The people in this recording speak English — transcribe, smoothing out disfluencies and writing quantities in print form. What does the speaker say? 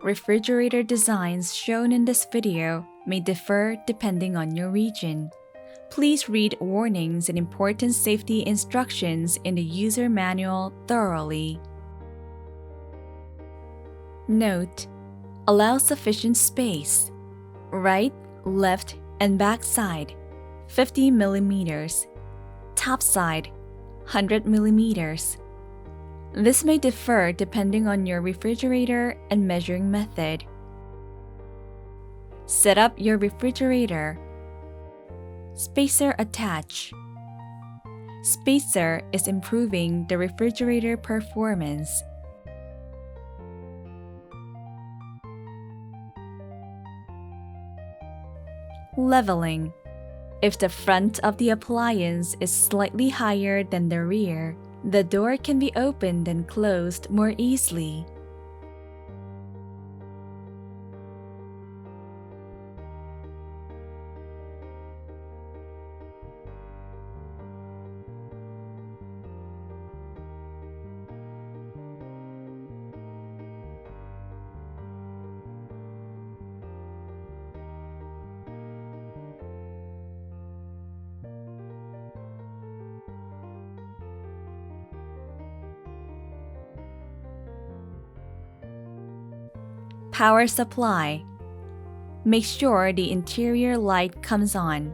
Refrigerator designs shown in this video may differ depending on your region. Please read warnings and important safety instructions in the user manual thoroughly. Note: allow sufficient space. Right, left, and back side 50 mm. Top side 100 mm. This may differ depending on your refrigerator and measuring method. Set up your refrigerator. Spacer attach. Spacer is improving the refrigerator performance. Leveling. If the front of the appliance is slightly higher than the rear, the door can be opened and closed more easily. Power supply. Make sure the interior light comes on.